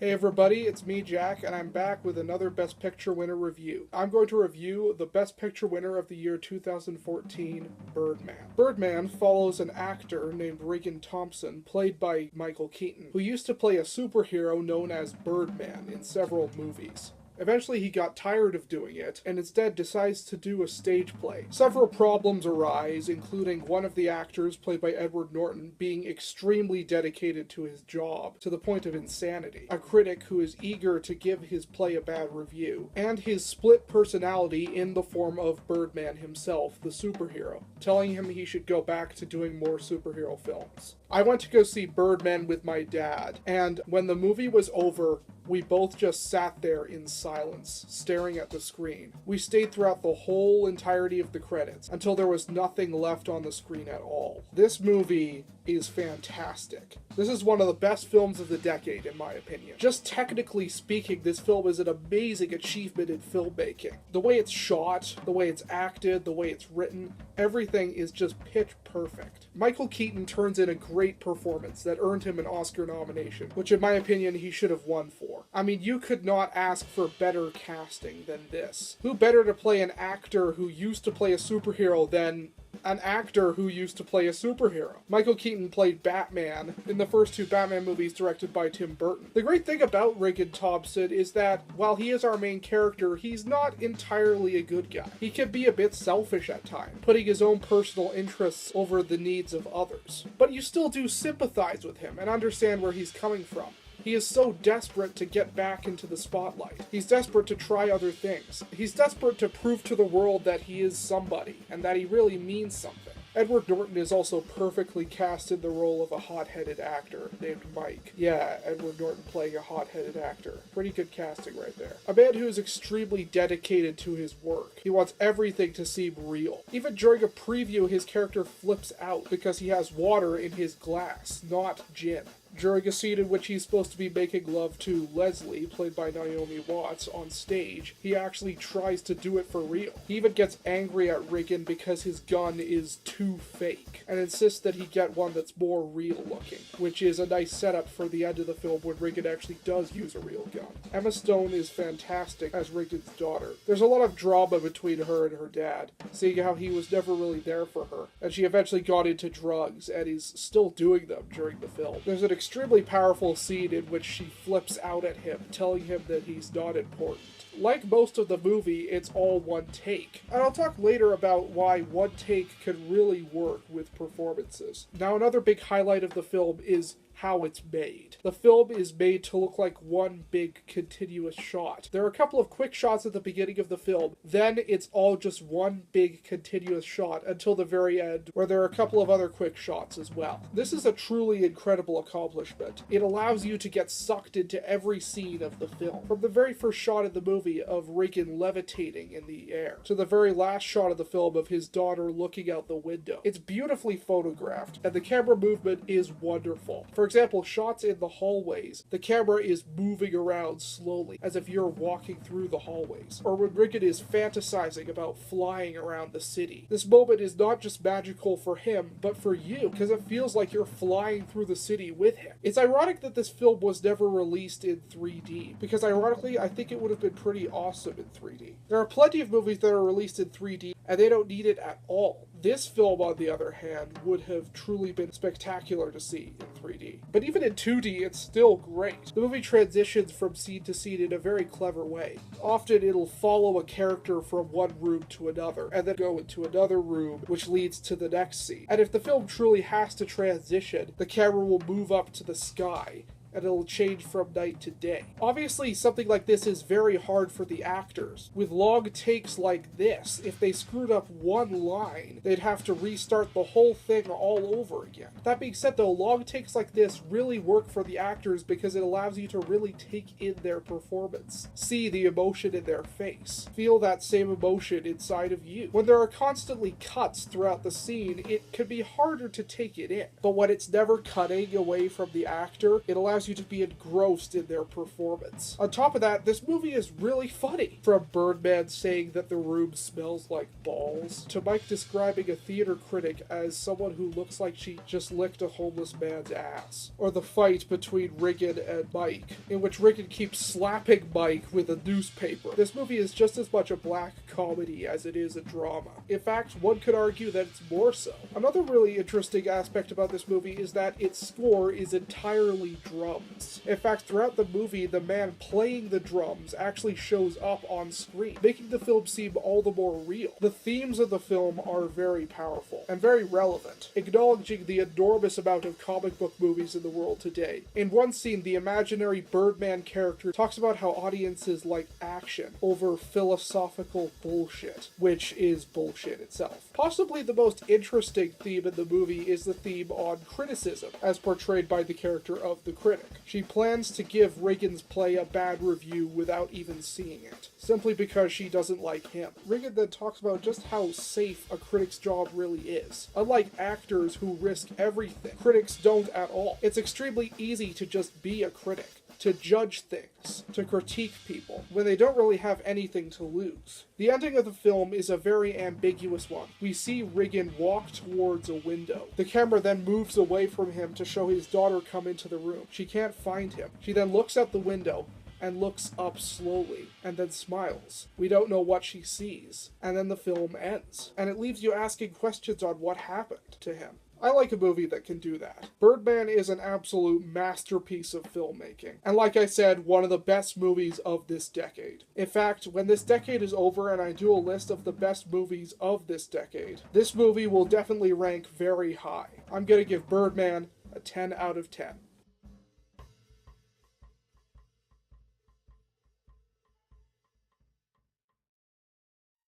Hey everybody, it's me, Jack, and I'm back with another Best Picture winner review. I'm going to review the Best Picture winner of the year 2014, Birdman. Birdman follows an actor named Regan Thompson, played by Michael Keaton, who used to play a superhero known as Birdman in several movies. Eventually he got tired of doing it, and instead decides to do a stage play. Several problems arise, including one of the actors, played by Edward Norton, being extremely dedicated to his job, to the point of insanity, a critic who is eager to give his play a bad review, and his split personality in the form of Birdman himself, the superhero, telling him he should go back to doing more superhero films. I went to go see Birdman with my dad, and when the movie was over, we both just sat there in silence, staring at the screen. We stayed throughout the whole entirety of the credits, until there was nothing left on the screen at all. This movie is fantastic. This is one of the best films of the decade, in my opinion. Just technically speaking, this film is an amazing achievement in filmmaking. The way it's shot, the way it's acted, the way it's written, everything is just pitch perfect. Michael Keaton turns in a great performance that earned him an Oscar nomination, which in my opinion he should have won for. I mean, you could not ask for better casting than this. Who better to play an actor who used to play a superhero than an actor who used to play a superhero? Michael Keaton played Batman in the first two Batman movies directed by Tim Burton. The great thing about Regan Thompson is that while he is our main character, he's not entirely a good guy. He can be a bit selfish at times, putting his own personal interests over the needs of others. But you still do sympathize with him and understand where he's coming from. He is so desperate to get back into the spotlight. He's desperate to try other things. He's desperate to prove to the world that he is somebody, and that he really means something. Edward Norton is also perfectly cast in the role of a hot-headed actor named Mike. Yeah, Edward Norton playing a hot-headed actor. Pretty good casting right there. A man who is extremely dedicated to his work. He wants everything to seem real. Even during a preview, his character flips out because he has water in his glass, not gin. During a scene in which he's supposed to be making love to Leslie, played by Naomi Watts, on stage, he actually tries to do it for real. He even gets angry at Regan because his gun is too fake, and insists that he get one that's more real looking, which is a nice setup for the end of the film when Regan actually does use a real gun. Emma Stone is fantastic as Regan's daughter. There's a lot of drama between her and her dad, seeing how he was never really there for her, and she eventually got into drugs and is still doing them during the film. There's an extremely powerful scene in which she flips out at him, telling him that he's not important. Like most of the movie, it's all one take. And I'll talk later about why one take can really work with performances. Now, another big highlight of the film is how it's made. The film is made to look like one big continuous shot. There are a couple of quick shots at the beginning of the film, then it's all just one big continuous shot until the very end, where there are a couple of other quick shots as well. This is a truly incredible accomplishment. It allows you to get sucked into every scene of the film. From the very first shot of the movie of Regan levitating in the air, to the very last shot of the film of his daughter looking out the window. It's beautifully photographed, and the camera movement is wonderful. For example, shots in the hallways, the camera is moving around slowly, as if you're walking through the hallways. Or when Regan is fantasizing about flying around the city. This moment is not just magical for him, but for you, because it feels like you're flying through the city with him. It's ironic that this film was never released in 3D, because ironically, I think it would have been pretty awesome in 3D. There are plenty of movies that are released in 3D, and they don't need it at all. This film, on the other hand, would have truly been spectacular to see in 3D. But even in 2D, it's still great. The movie transitions from scene to scene in a very clever way. Often it'll follow a character from one room to another, and then go into another room, which leads to the next scene. And if the film truly has to transition, the camera will move up to the sky, and it'll change from night to day. Obviously, something like this is very hard for the actors. With long takes like this, if they screwed up one line, they'd have to restart the whole thing all over again. That being said though, long takes like this really work for the actors because it allows you to really take in their performance, see the emotion in their face, feel that same emotion inside of you. When there are constantly cuts throughout the scene, it can be harder to take it in. But when it's never cutting away from the actor, it allows cause you to be engrossed in their performance. On top of that, this movie is really funny. From Birdman saying that the room smells like balls, to Mike describing a theater critic as someone who looks like she just licked a homeless man's ass. Or the fight between Riggin and Mike, in which Riggin keeps slapping Mike with a newspaper. This movie is just as much a black comedy as it is a drama. In fact, one could argue that it's more so. Another really interesting aspect about this movie is that its score is entirely drums. In fact, throughout the movie, the man playing the drums actually shows up on screen, making the film seem all the more real. The themes of the film are very powerful and very relevant, acknowledging the enormous amount of comic book movies in the world today. In one scene, the imaginary Birdman character talks about how audiences like action over philosophical bullshit, which is bullshit itself. Possibly the most interesting theme in the movie is the theme on criticism, as portrayed by the character of the critic. She plans to give Riggin's play a bad review without even seeing it, simply because she doesn't like him. Riggin then talks about just how safe a critic's job really is. Unlike actors who risk everything, critics don't at all. It's extremely easy to just be a critic, to judge things, to critique people, when they don't really have anything to lose. The ending of the film is a very ambiguous one. We see Riggin walk towards a window. The camera then moves away from him to show his daughter come into the room. She can't find him. She then looks out the window and looks up slowly, and then smiles. We don't know what she sees. And then the film ends. And it leaves you asking questions on what happened to him. I like a movie that can do that. Birdman is an absolute masterpiece of filmmaking. And like I said, one of the best movies of this decade. In fact, when this decade is over and I do a list of the best movies of this decade, this movie will definitely rank very high. I'm gonna give Birdman a 10 out of 10.